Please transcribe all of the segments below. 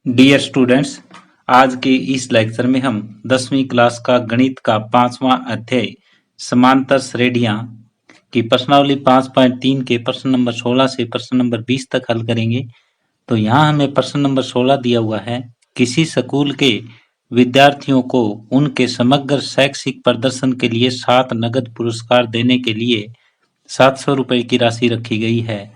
Dear students, आज के इस लेक्चर में हम 10वीं क्लास का गणित का 5वां अध्याय समांतर श्रेणियां की प्रश्नावली 5.3 के प्रश्न नंबर 16 से प्रश्न नंबर 20 तक हल करेंगे। तो यहाँ हमें प्रश्न नंबर 16 दिया हुआ है, किसी स्कूल के विद्यार्थियों को उनके समग्र शैक्षिक प्रदर्शन के लिए 7 नगद पुरस्कार देने के लिए 700 रुपए की राशि रखी गई है।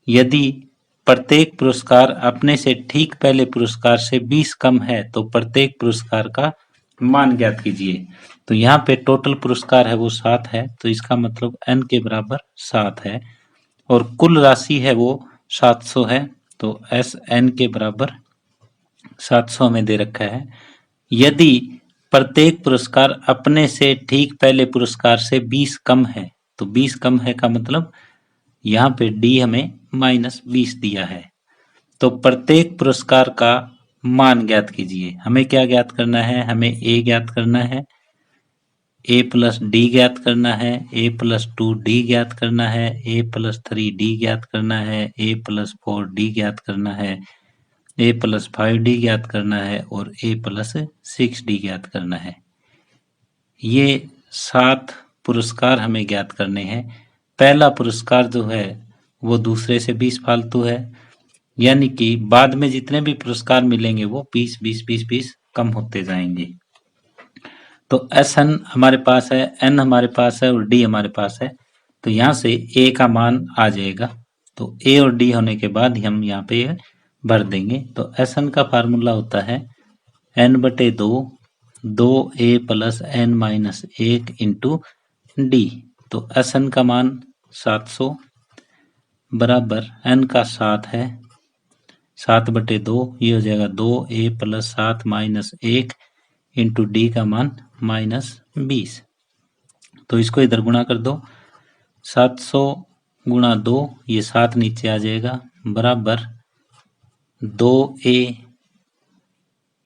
यदि प्रत्येक पुरस्कार अपने से ठीक पहले पुरस्कार से 20 कम है तो प्रत्येक पुरस्कार का मान ज्ञात कीजिए। तो यहाँ पे टोटल पुरस्कार है वो 7 है, तो इसका मतलब n के बराबर 7 है और कुल राशि है वो 700 है, तो एस n के बराबर 700 में दे रखा है। यदि प्रत्येक पुरस्कार अपने से ठीक पहले पुरस्कार से 20 कम है, तो 20 कम है का मतलब यहाँ पे डी हमें -20 दिया है। तो प्रत्येक पुरस्कार का मान ज्ञात कीजिए। हमें क्या ज्ञात करना है? हमें ए ज्ञात करना है, ए प्लस डी ज्ञात करना है, ए प्लस 2d ज्ञात करना है, ए प्लस 3d ज्ञात करना है, ए प्लस 4d ज्ञात करना है, ए प्लस 5d ज्ञात करना है और ए प्लस 6d ज्ञात करना है। ये 7 पुरस्कार हमें ज्ञात करने हैं। पहला पुरस्कार जो है वो दूसरे से 20 फालतू है, यानी कि बाद में जितने भी पुरस्कार मिलेंगे वो 20 कम होते जाएंगे। तो एस एन हमारे पास है, एन हमारे पास है और डी हमारे पास है, तो यहाँ से ए का मान आ जाएगा। तो ए और डी होने के बाद हम यहाँ पे भर देंगे। तो एस एन का फार्मूला होता है n/2 2a plus n minus 1 into D. तो एस एन का मान 700 बराबर n का 7 है, 7/2 ये हो जाएगा 2a plus 7 minus 1 into D का मान -20। तो इसको इधर गुणा कर दो, 700 गुणा 2 ये 7 नीचे आ जाएगा बराबर 2a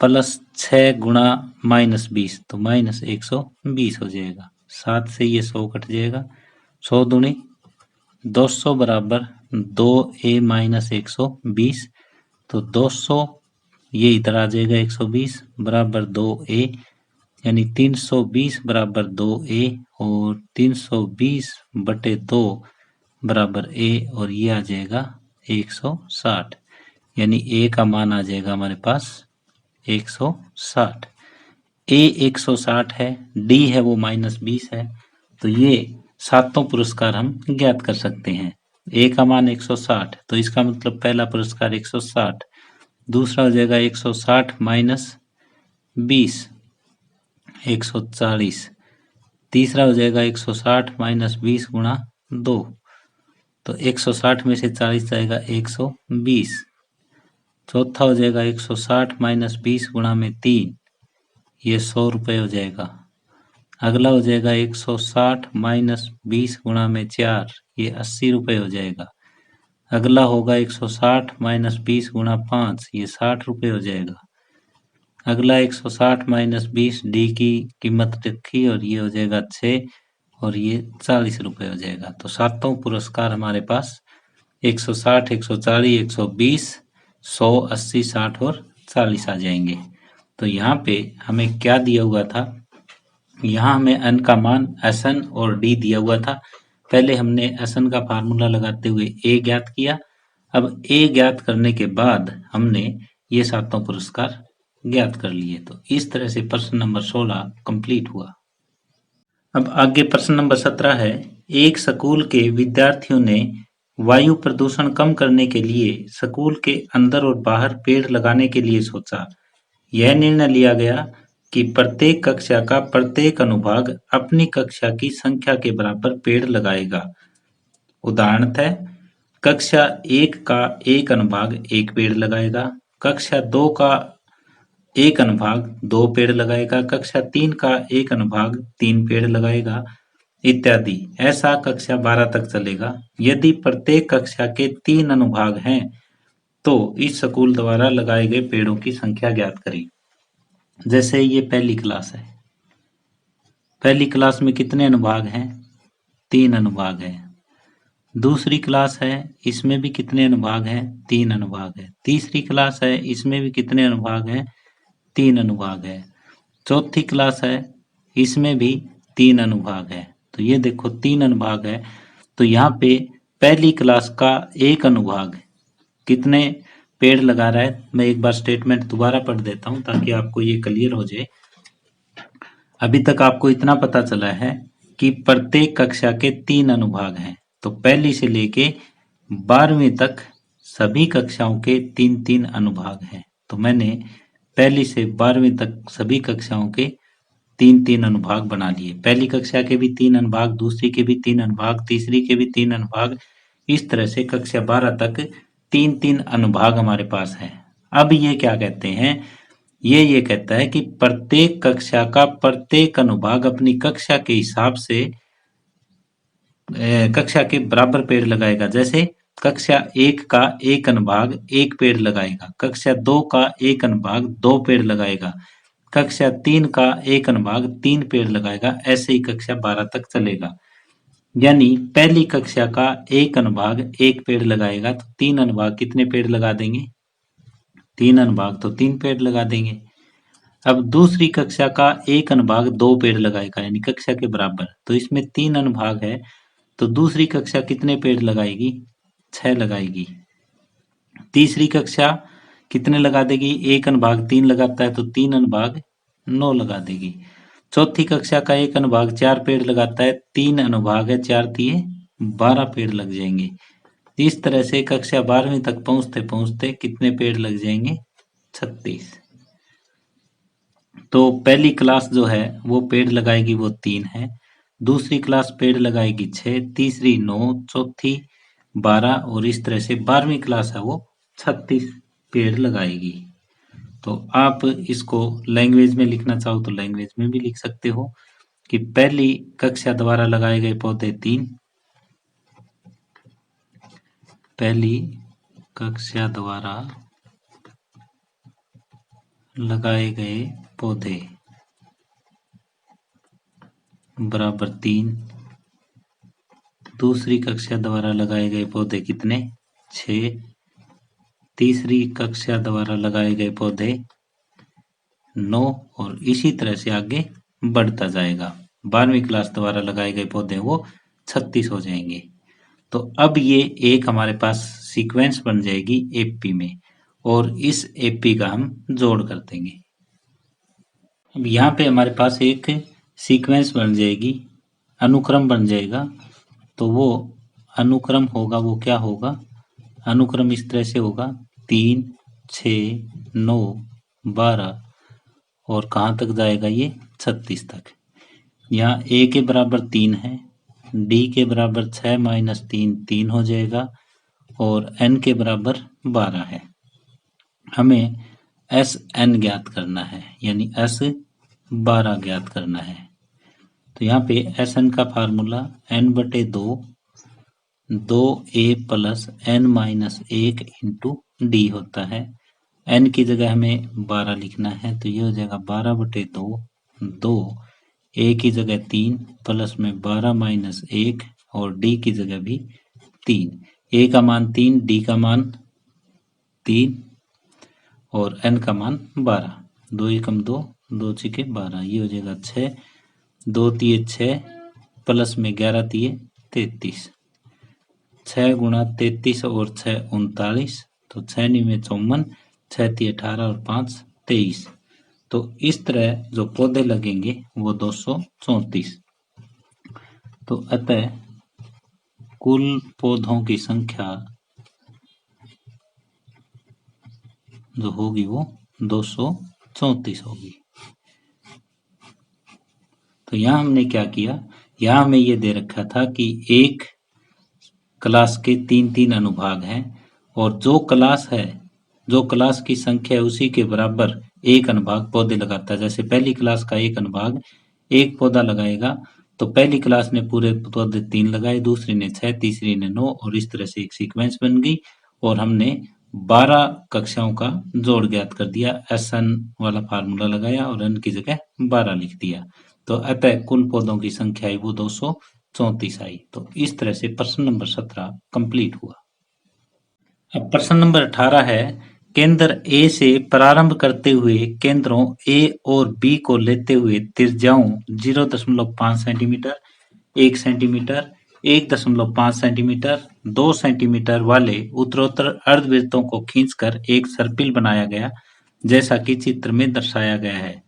प्लस 6 गुणा -20 तो -120 हो जाएगा। 7 से ये 100 कट जाएगा, 100 दूनी 200 बराबर 2a माइनस 120, तो 200 ये इधर आ जाएगा 120 बराबर 2a, यानी 320 बराबर 2a और 320/2 बराबर a और ये आ जाएगा 160, यानी a का मान आ जाएगा हमारे पास 160। a 160 है, d है वो -20 है, तो ये सातों पुरस्कार हम ज्ञात कर सकते हैं। a का मान 160, तो इसका मतलब पहला पुरस्कार 160, दूसरा हो जाएगा 160 माइनस 20 140, तीसरा हो जाएगा 160 माइनस 20 गुणा 2, तो 160 में से 40 जाएगा 120, चौथा हो जाएगा 160 माइनस 20 गुणा में 3, ये 100 रुपये हो जाएगा। अगला हो जाएगा 160 माइनस 20 गुणा में 4, ये 80 रुपये हो जाएगा। अगला होगा 160 माइनस 20 गुणा 5, ये 60 रुपये हो जाएगा। अगला 160 माइनस 20 डी की कीमत रखी और ये हो जाएगा 6 और ये 40 रुपये हो जाएगा। तो सातों पुरस्कार हमारे पास 160 140 120 100 80 60 और 40 आ जाएंगे। तो यहाँ पे हमें क्या दिया हुआ था? यहाँ हमें n का मान Sn और d दिया हुआ था। पहले हमने Sn का फार्मूला लगाते हुए a ज्ञात किया। अब a ज्ञात करने के बाद हमने ये सातों पुरस्कार ज्ञात कर लिए। तो इस तरह से प्रश्न नंबर 16 कंप्लीट हुआ। अब आगे प्रश्न नंबर 17 है, एक स्कूल के विद्यार्थियों ने वायु प्रदूषण कम करने के लिए स्कूल के अंदर और बाहर पेड़ लगाने के लिए सोचा। यह निर्णय लिया गया कि प्रत्येक कक्षा का प्रत्येक अनुभाग अपनी कक्षा की संख्या के बराबर पेड़ लगाएगा। उदाहरणतः कक्षा 1 का एक अनुभाग 1 पेड़ लगाएगा, कक्षा 2 का एक अनुभाग 2 पेड़ लगाएगा, कक्षा 3 का एक अनुभाग 3 पेड़ लगाएगा, इत्यादि। ऐसा कक्षा 12 तक चलेगा। यदि प्रत्येक कक्षा के 3 अनुभाग हैं तो इस स्कूल द्वारा लगाए गए पेड़ों की संख्या ज्ञात करें। जैसे ये पहली क्लास है, पहली क्लास में कितने अनुभाग हैं? 3 अनुभाग हैं। दूसरी क्लास है, इसमें भी कितने अनुभाग हैं? 3 अनुभाग है। तीसरी क्लास है, इसमें भी कितने अनुभाग हैं? 3 अनुभाग है। चौथी क्लास है, इसमें भी 3 अनुभाग है। तो ये देखो 3 अनुभाग है। तो यहाँ पे पहली क्लास का एक अनुभाग कितने पेड़ लगा रहा है? मैं एक बार स्टेटमेंट दोबारा पढ़ देता हूँ ताकि आपको ये क्लियर हो जाए। अभी तक आपको इतना पता चला है कि प्रत्येक कक्षा के 3 अनुभाग हैं। तो पहली से लेके 12वीं तक सभी कक्षाओं के 3-3 अनुभाग हैं। तो मैंने पहली से 12वीं तक सभी कक्षाओं के 3-3 अनुभाग बना लिए। पहली कक्षा के भी 3 अनुभाग, दूसरी के भी 3 अनुभाग, तीसरी के भी 3 अनुभाग। इस तरह से कक्षा 12 तक 3-3 अनुभाग हमारे पास है। अब ये क्या कहते हैं? ये कहता है कि प्रत्येक कक्षा का प्रत्येक अनुभाग अपनी कक्षा के हिसाब से कक्षा के बराबर पेड़ लगाएगा। जैसे कक्षा 1 का एक अनुभाग 1 पेड़ लगाएगा, कक्षा 2 का एक अनुभाग 2 पेड़ लगाएगा, कक्षा 3 का एक अनुभाग 3 पेड़ लगाएगा। ऐसे ही कक्षा 12 तक चलेगा। यानी पहली कक्षा का एक अनुभाग 1 पेड़ लगाएगा तो 3 अनुभाग कितने पेड़ लगा देंगे? 3 अनुभाग तो 3 पेड़ लगा देंगे। अब दूसरी कक्षा का एक अनुभाग 2 पेड़ लगाएगा, यानी कक्षा के बराबर। तो इसमें 3 अनुभाग है, तो दूसरी कक्षा कितने पेड़ लगाएगी? 6 लगाएगी। तीसरी कक्षा कितने लगा देगी? एक अनुभाग 3 लगाता है तो 3 अनुभाग 9 लगा देगी। चौथी कक्षा का एक अनुभाग 4 पेड़ लगाता है, 3 अनुभाग है, 4 तिये 12 पेड़ लग जाएंगे। इस तरह से कक्षा 12वीं तक पहुंचते पहुंचते कितने पेड़ लग जाएंगे? 36। तो पहली क्लास जो है वो पेड़ लगाएगी वो 3 है, दूसरी क्लास पेड़ लगाएगी 6, तीसरी 9, चौथी 12 और इस तरह से 12वीं क्लास है वो 36 पेड़ लगाएगी। तो आप इसको लैंग्वेज में लिखना चाहो तो लैंग्वेज में भी लिख सकते हो कि पहली कक्षा द्वारा लगाए गए पौधे 3, पहली कक्षा द्वारा लगाए गए पौधे बराबर 3, दूसरी कक्षा द्वारा लगाए गए पौधे कितने? 6, तीसरी कक्षा द्वारा लगाए गए पौधे 9 और इसी तरह से आगे बढ़ता जाएगा। 12वीं क्लास द्वारा लगाए गए पौधे वो 36 हो जाएंगे। तो अब ये एक हमारे पास सीक्वेंस बन जाएगी एपी में और इस एपी का हम जोड़ कर देंगे। अब यहाँ पे हमारे पास एक सीक्वेंस बन जाएगी, अनुक्रम बन जाएगा। तो वो अनुक्रम होगा, वो क्या होगा? अनुक्रम इस तरह से होगा 3, 6, 9, 12 और कहाँ तक जाएगा ये? 36 तक। यहाँ ए के बराबर 3 है, डी के बराबर 6 माइनस 3 3 हो जाएगा और एन के बराबर 12 है। हमें एस एन ज्ञात करना है, यानी एस 12 ज्ञात करना है। तो यहाँ पे एस एन का formula n/2 2a plus n minus 1 into D होता है। n की जगह हमें 12 लिखना है, तो ये हो जाएगा 12/2 2 a की जगह 3 प्लस में 12 माइनस 1 और d की जगह भी 3। a का मान 3, d का मान 3 और n का मान 12। 2 एकम 2, 2 छिके 12, ये हो जाएगा 6, 2 तिये 6 प्लस में 11 तिये 33। 6 गुणा 33 और 6 39, तो 6 में 54, 6 तिये 18 और 5 23। तो इस तरह जो पौधे लगेंगे वो 234। तो अतः कुल पौधों की संख्या जो होगी वो 234 होगी। तो यहाँ हमने क्या किया? यहाँ हमें ये दे रखा था कि एक क्लास के 3-3 अनुभाग हैं और जो क्लास है, जो क्लास की संख्या है उसी के बराबर एक अनुभाग पौधे लगाता है। जैसे पहली क्लास का एक अनुभाग एक पौधा लगाएगा, तो पहली क्लास ने पूरे पौधे 3 लगाए, दूसरी ने 6, तीसरी ने 9 और इस तरह से एक सीक्वेंस बन गई और हमने 12 कक्षाओं का जोड़ ज्ञात कर दिया। एस एन वाला फार्मूला लगाया और एन की जगह 12 लिख दिया। तो अतः कुल पौधों की संख्या है वो 234। 34 आई। तो इस तरह से प्रश्न नंबर 17 कंप्लीट हुआ। अब प्रश्न नंबर 18 है, केंद्र ए से प्रारंभ करते हुए केंद्रों ए और बी को लेते हुए त्रिज्याओं 0.5 सेंटीमीटर, 1 सेंटीमीटर, 1.5 सेंटीमीटर, 2 सेंटीमीटर वाले उत्तरोत्तर अर्धवृत्तों को खींचकर एक सर्पिल बनाया गया, जैसा कि चित्र में दर्शाया गया है।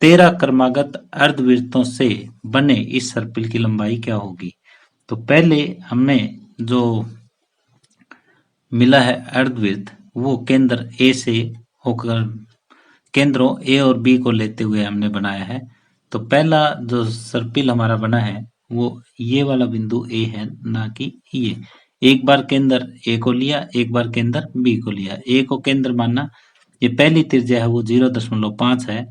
13 क्रमागत अर्धवृत्तों से बने इस सर्पिल की लंबाई क्या होगी? तो पहले हमें जो मिला है अर्धवृत्त, वो केंद्र ए से होकर केंद्रों ए और बी को लेते हुए हमने बनाया है। तो पहला जो सर्पिल हमारा बना है वो ये वाला बिंदु ए है, ना कि ये। एक बार केंद्र ए को लिया, एक बार केंद्र बी को लिया। ए को केंद्र माना, ये पहली त्रिज्या है वो 0.5 है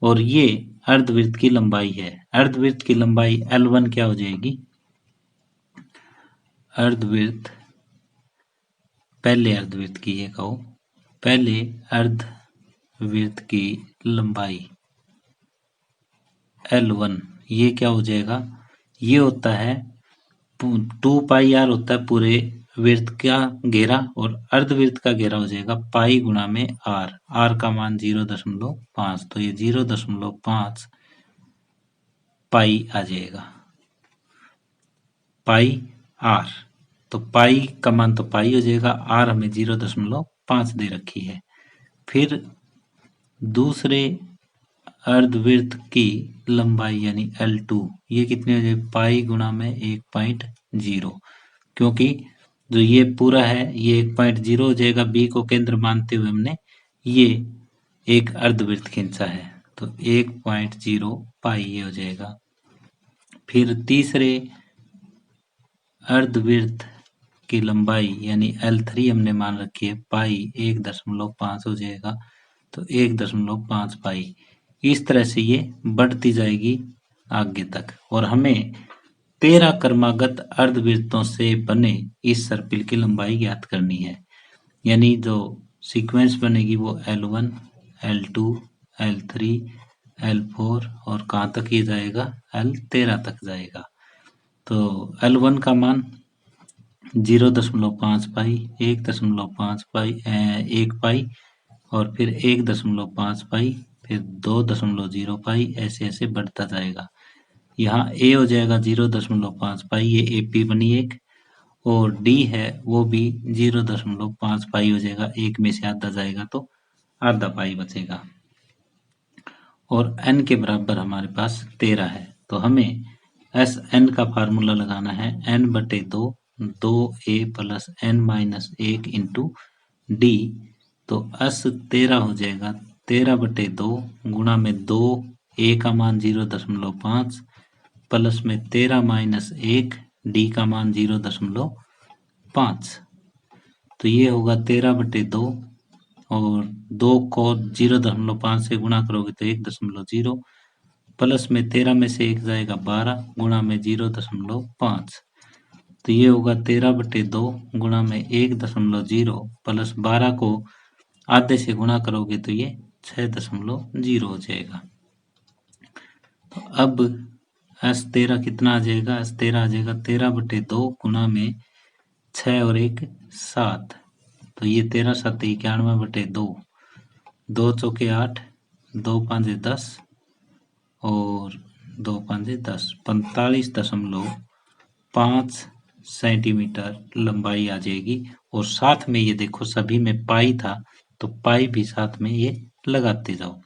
और ये अर्धवृत्त की लंबाई है। अर्धवृत्त की लंबाई L1 क्या हो जाएगी? अर्धवृत्त, पहले अर्धवृत्त की ये कहो, पहले अर्धवृत्त की लंबाई L1 ये क्या हो जाएगा? ये होता है 2πr होता है पूरे वृत्त का घेरा और अर्धवृत्त का घेरा हो जाएगा पाई गुणा में आर। आर का मान 0.5, तो ये 0.5 पाई आ जाएगा, पाई आर। तो पाई का मान तो पाई हो जाएगा, आर हमें 0.5 दे रखी है। फिर दूसरे अर्धवृत्त की लंबाई यानी L2 ये कितनी हो जाएगी? पाई गुणा में 1.0, क्योंकि जो ये पूरा है ये 1.0 हो जाएगा। बी को केंद्र मानते हुए हमने ये एक अर्धवृत्त खींचा है, तो 1.0 पाई ये हो जाएगा। फिर तीसरे अर्धवृत्त की लंबाई यानी L3 हमने मान रखी है पाई 1.5 हो जाएगा, तो 1.5 पाई। इस तरह से ये बढ़ती जाएगी आगे तक और हमें 13 क्रमागत अर्धवृत्तों से बने इस सर्पिल की लंबाई ज्ञात करनी है। यानी जो सीक्वेंस बनेगी वो L1, L2, L3, L4 और कहाँ तक ये जाएगा? L13 तक जाएगा। तो L1 का मान 0.5 पाई, 1.5 पाई, 1 पाई और फिर 1.5 पाई, फिर 2.0 पाई, ऐसे ऐसे बढ़ता जाएगा। यहाँ a हो जाएगा 0.5 पाई, ये AP बनी एक, और d है वो भी 0.5 पाई हो जाएगा। एक में से आधा जाएगा तो आधा पाई बचेगा और n के बराबर हमारे पास 13 है। तो हमें Sn का फार्मूला लगाना है n/2, 2a plus n-1 into d। तो S13 हो जाएगा 13/2 गुणा में 2, a का मान 0.5 प्लस में 13-1 d का मान 0.5। तो ये होगा 13/2 और 2 को 0.5 से गुणा करोगे तो 1.0 प्लस में 13 में से 1 जाएगा 12 गुणा में 0.5। तो ये होगा 13/2 गुणा में 1.0 प्लस 12 को आधे से गुणा करोगे तो ये 6.0 हो जाएगा। तो अब S13 कितना आ जाएगा? S13 आ जाएगा 13/2 गुणा में 6 और 1 7। तो ये 13 7 91/2, 2 चौके 8, 2 5 10 और 2 5 10, 45.5 सेंटीमीटर लंबाई आ जाएगी। और साथ में ये देखो सभी में पाई था, तो पाई भी साथ में ये लगाते जाओ,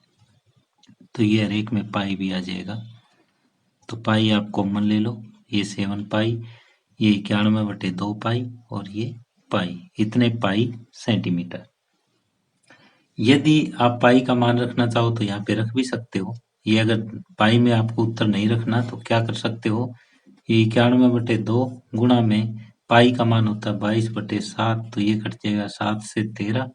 तो ये हर एक में पाई भी आ जाएगा। तो पाई आप कॉमन ले लो, ये 7 पाई, ये 91/2 पाई और ये पाई, इतने पाई सेंटीमीटर। यदि आप पाई का मान रखना चाहो तो यहाँ पे रख भी सकते हो। ये अगर पाई में आपको उत्तर नहीं रखना तो क्या कर सकते हो, ये 91/2 गुणा में पाई का मान होता है 22/7, तो ये कट जाएगा 7 से 13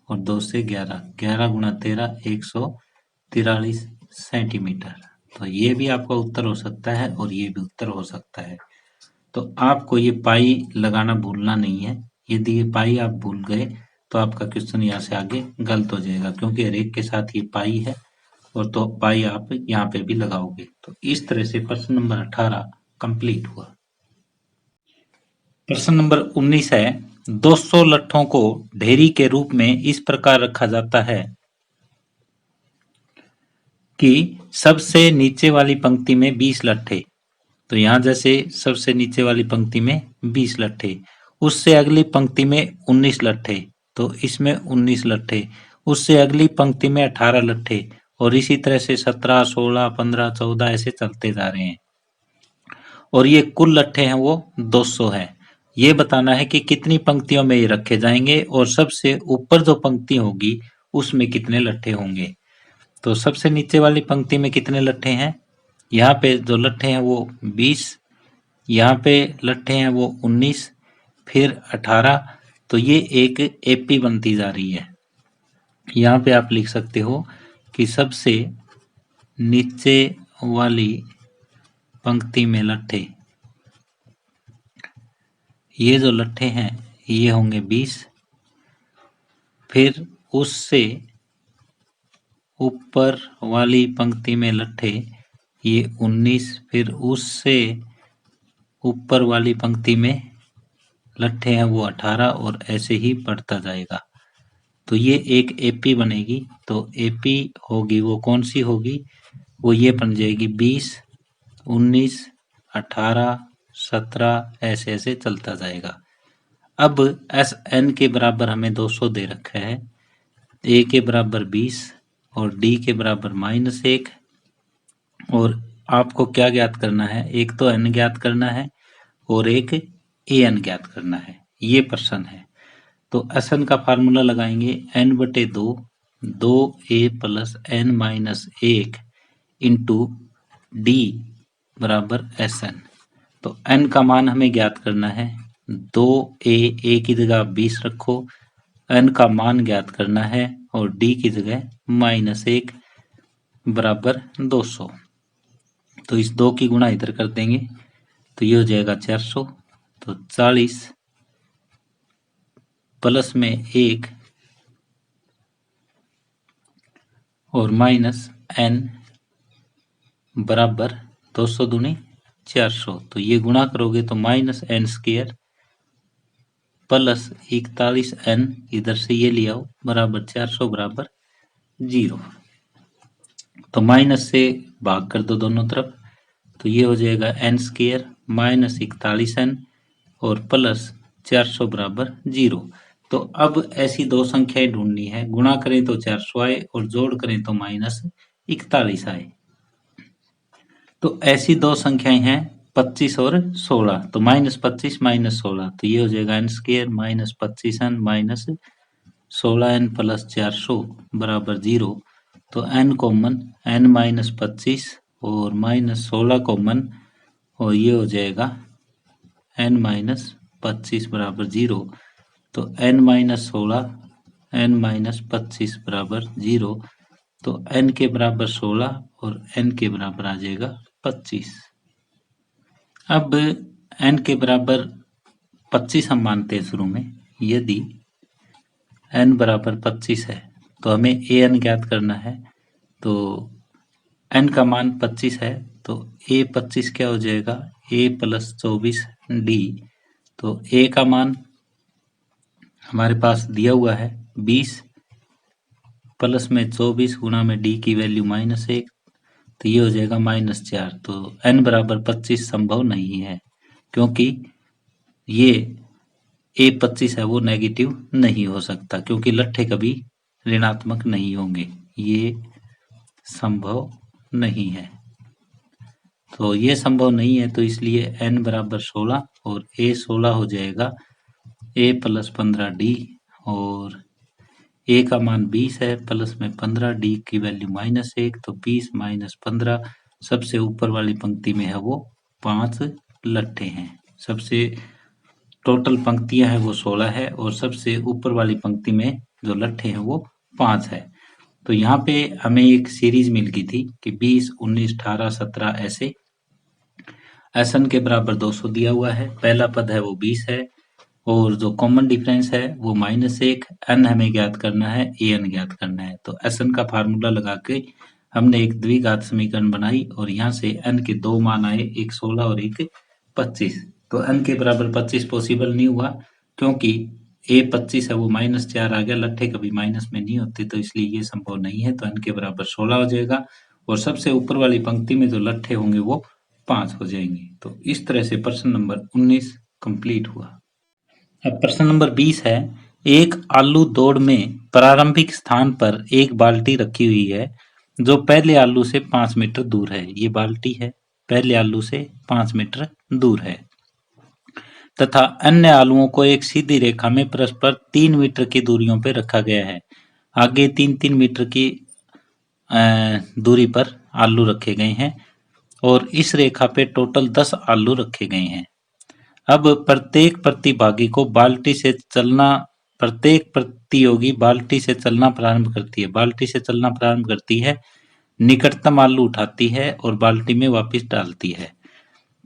और 2 से 11, 11 गुणा 13 143 सेंटीमीटर। तो ये भी आपका उत्तर हो सकता है और ये भी उत्तर हो सकता है। तो आपको ये पाई लगाना भूलना नहीं है। यदि ये पाई आप भूल गए तो आपका क्वेश्चन यहाँ से आगे गलत हो जाएगा, क्योंकि हर एक के साथ ये पाई है और तो पाई आप यहाँ पे भी लगाओगे। तो इस तरह से प्रश्न नंबर 18 कंप्लीट हुआ। प्रश्न नंबर 19 है, 200 लट्ठों को ढेरी के रूप में इस प्रकार रखा जाता है कि सबसे नीचे वाली पंक्ति में 20 लट्ठे, तो यहां जैसे सबसे नीचे वाली पंक्ति में 20 लट्ठे, उससे अगली पंक्ति में 19 लट्ठे, तो इसमें 19 लट्ठे, उससे अगली पंक्ति में 18 लट्ठे, और इसी तरह से 17, 16, 15, 14 ऐसे चलते जा रहे हैं, और ये कुल लट्ठे हैं वो 200 है। ये बताना है कि कितनी पंक्तियों में ये रखे जाएंगे और सबसे ऊपर जो पंक्ति होगी उसमें कितने लट्ठे होंगे। तो सबसे नीचे वाली पंक्ति में कितने लट्ठे हैं, यहाँ पे जो लट्ठे हैं वो 20, यहाँ पे लट्ठे हैं वो 19, फिर 18, तो ये एक एपी बनती जा रही है। यहाँ पे आप लिख सकते हो कि सबसे नीचे वाली पंक्ति में लट्ठे, ये जो लट्ठे हैं ये होंगे 20, फिर उससे ऊपर वाली पंक्ति में लट्ठे ये 19, फिर उससे ऊपर वाली पंक्ति में लट्ठे हैं वो 18, और ऐसे ही बढ़ता जाएगा। तो ये एक एपी बनेगी। तो एपी होगी वो कौन सी होगी, वो ये बन जाएगी 20, 19, 18, 17, ऐसे ऐसे चलता जाएगा। अब एस एन के बराबर हमें 200 दे रखा है, ए के बराबर 20 और डी के बराबर -1, और आपको क्या ज्ञात करना है, एक तो एन ज्ञात करना है और एक ए एन ज्ञात करना है, ये प्रश्न है। तो एस एन का फार्मूला लगाएंगे n/2, 2a plus n-1 into D बराबर एस एन। तो n का मान हमें ज्ञात करना है, 2a, a की जगह 20 रखो, n का मान ज्ञात करना है और d की जगह -1 बराबर 200। तो इस 2 की गुणा इधर कर देंगे तो ये हो जाएगा 400, तो 40 प्लस में 1 और माइनस n बराबर 200 दूनी 400, तो ये गुणा करोगे तो -n² प्लस 41n, इधर से ये ले आओ, बराबर 400 बराबर 0। तो माइनस से भाग कर दो दोनों तरफ, तो ये हो जाएगा n² माइनस 41n और प्लस 400 बराबर 0। तो अब ऐसी दो संख्याएं ढूंढनी है, गुणा करें तो 400 आए और जोड़ करें तो -41 आए। तो ऐसी दो संख्याएं हैं 25 और 16, तो -25 -16, तो ये हो जाएगा n² minus 25n minus 16n plus 400 बराबर 0। तो n कॉमन, n-25 और -16 कॉमन, और ये हो जाएगा n-25 बराबर 0। तो n-16 n-25 बराबर 0, तो n के बराबर 16 और n के बराबर आ जाएगा 25। अब n के बराबर 25 हम मानते हैं शुरू में, यदि n बराबर 25 है तो हमें ए एन ज्ञात करना है। तो n का मान 25 है, तो a 25 क्या हो जाएगा, a प्लस 24 डी। तो a का मान हमारे पास दिया हुआ है 20 प्लस में 24 गुणा में d की वैल्यू -1, तो ये हो जाएगा -4। तो n बराबर 25 संभव नहीं है, क्योंकि ये a 25 है वो नेगेटिव नहीं हो सकता, क्योंकि लट्ठे कभी ऋणात्मक नहीं होंगे, ये संभव नहीं है। तो ये संभव नहीं है, तो इसलिए n बराबर 16 और a 16 हो जाएगा a प्लस 15d, और a का मान 20 है, प्लस में 15, d की वैल्यू -1, तो 20 माइनस 15, सबसे ऊपर वाली पंक्ति में है वो 5 लट्ठे हैं। सबसे टोटल पंक्तियां है वो 16 है और सबसे ऊपर वाली पंक्ति में जो लट्ठे हैं वो 5 है। तो यहाँ पे हमें एक सीरीज मिल गई थी कि 20, 19, 18, 17 ऐसे एन के बराबर 200 दिया हुआ है, पहला पद है वो 20 है और जो कॉमन डिफरेंस है वो -1, n हमें ज्ञात करना है, ए एन ज्ञात करना है। तो एन का फार्मूला लगा के हमने एक द्विघात समीकरण बनाई और यहाँ से n के दो मान आए, एक 16 और एक 25। तो n के बराबर 25 पॉसिबल नहीं हुआ, क्योंकि a 25 है वो -4 आ गया, लट्ठे कभी माइनस में नहीं होते, तो इसलिए ये संभव नहीं है। तो n के बराबर 16 हो जाएगा और सबसे ऊपर वाली पंक्ति में जो लट्ठे होंगे वो 5 हो जाएंगे। तो इस तरह से प्रश्न नंबर 19 कंप्लीट हुआ। अब प्रश्न नंबर 20 है, एक आलू दौड़ में प्रारंभिक स्थान पर एक बाल्टी रखी हुई है जो पहले आलू से 5 मीटर दूर है। ये बाल्टी है, पहले आलू से 5 मीटर दूर है तथा अन्य आलुओं को एक सीधी रेखा में परस्पर 3 मीटर की दूरियों पर रखा गया है। आगे 3-3 मीटर की दूरी पर आलू रखे गए हैं और इस रेखा पे टोटल 10 आलू रखे गए हैं। अब प्रत्येक प्रतिभागी को प्रत्येक प्रतियोगी बाल्टी से चलना प्रारंभ करती है। बाल्टी से चलना प्रारंभ करती है, निकटतम आलू उठाती है और बाल्टी में वापस डालती है।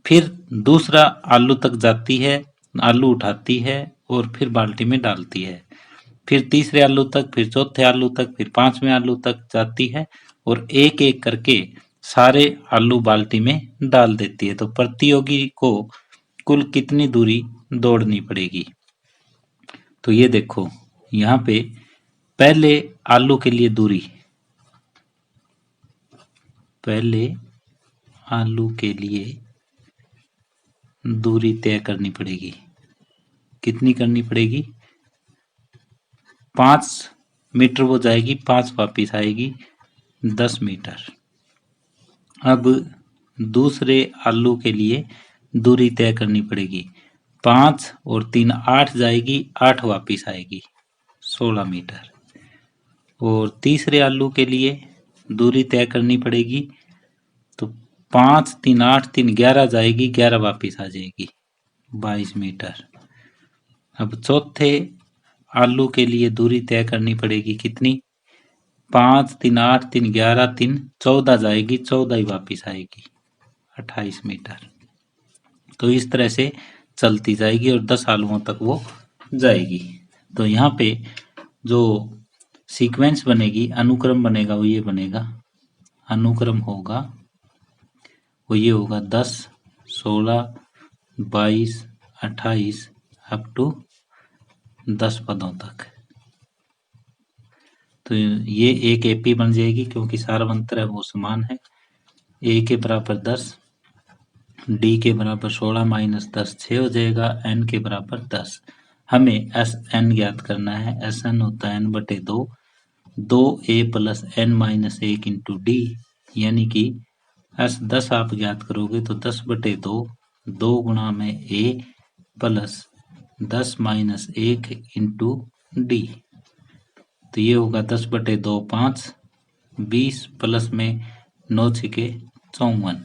फिर दूसरा आलू तक जाती है, आलू उठाती है और फिर बाल्टी में डालती है। फिर तीसरे आलू तक, फिर चौथे आलू तक, फिर 5वें आलू तक जाती है और एक एक करके सारे आलू बाल्टी में डाल देती है। तो प्रतियोगी को कुल कितनी दूरी दौड़नी पड़ेगी? तो ये देखो, यहाँ पे पहले आलू के लिए दूरी, पहले आलू के लिए दूरी तय करनी पड़ेगी। कितनी करनी पड़ेगी? 5 मीटर वो जाएगी, 5 वापिस आएगी, 10 मीटर। अब दूसरे आलू के लिए दूरी तय करनी पड़ेगी। 5 और 3 8 जाएगी, 8 वापिस आएगी, 16 मीटर। और तीसरे आलू के लिए दूरी तय करनी पड़ेगी, तो 5 3 8 3 11 जाएगी, 11 वापिस आ जाएगी, 22 मीटर। अब चौथे आलू के लिए दूरी तय करनी पड़ेगी कितनी? 5 3 8 3 11 3 14 जाएगी, 14 ही वापिस आएगी, 28 मीटर। तो इस तरह से चलती जाएगी और 10 आलुओं तक वो जाएगी। तो यहाँ पे जो सीक्वेंस बनेगी, अनुक्रम बनेगा, वो ये बनेगा, अनुक्रम होगा वो ये होगा 10 16 22 28 अप टू 10 पदों तक। तो ये एक एपी बन जाएगी, क्योंकि सारवंतर है वो समान है। ए के बराबर 10, डी के बराबर 16 माइनस 10 6 हो जाएगा, एन के बराबर 10। हमें एस एन ज्ञात करना है। एस एन होता है n/2, 2a plus n minus 1 into D, यानी कि एस 10 आप ज्ञात करोगे तो 10/2, 2 गुणा में a plus 10 minus 1 into D. तो ये होगा 10/2 5, 20 प्लस में 9 छिके 54,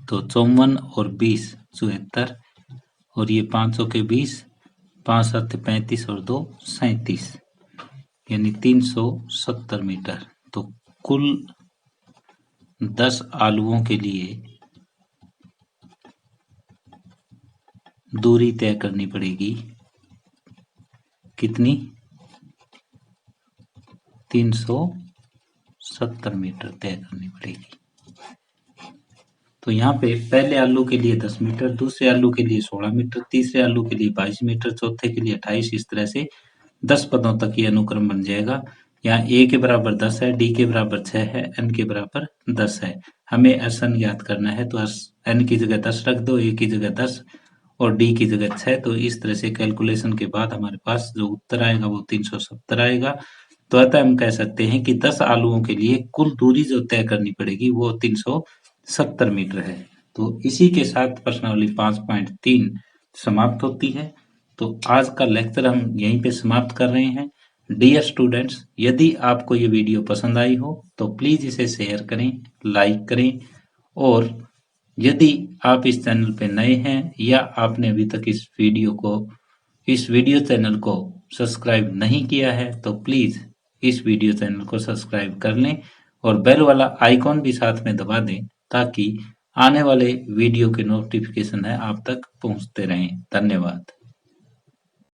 तो 54 और 20 74, और ये 500 के 20, 5 7 35 और 2 37, यानी 370 मीटर। तो कुल 10 आलुओं के लिए दूरी तय करनी पड़ेगी कितनी? 370 मीटर तय करनी पड़ेगी। तो यहाँ पे पहले आलू के लिए 10 मीटर, दूसरे आलू के लिए 16 मीटर, तीसरे आलू के लिए 22 मीटर, चौथे के लिए 28, इस तरह से 10 पदों तक ये अनुक्रम बन जाएगा। यहाँ ए के बराबर 10 है, डी के बराबर 6 है, एन के बराबर 10 है। हमें एस एन ज्ञात करना है, तो एन की जगह 10 रख दो, ए की जगह 10 और डी की जगह 6। तो इस तरह से कैलकुलेशन के बाद हमारे पास जो उत्तर आएगा वो 370 आएगा। तो अतः हम कह सकते हैं कि 10 आलुओं के लिए कुल दूरी जो तय करनी पड़ेगी वो 370 मीटर है। तो इसी के साथ प्रश्नावली 5.3 समाप्त होती है। तो आज का लेक्चर हम यहीं पे समाप्त कर रहे हैं। डियर स्टूडेंट्स, यदि आपको ये वीडियो पसंद आई हो तो प्लीज इसे शेयर करें, लाइक करें, और यदि आप इस चैनल पे नए हैं या आपने अभी तक इस वीडियो चैनल को सब्सक्राइब नहीं किया है तो प्लीज इस वीडियो चैनल को सब्सक्राइब कर लें और बेल वाला आइकॉन भी साथ में दबा दें, ताकि आने वाले वीडियो के नोटिफिकेशन है आप तक पहुंचते रहें। धन्यवाद।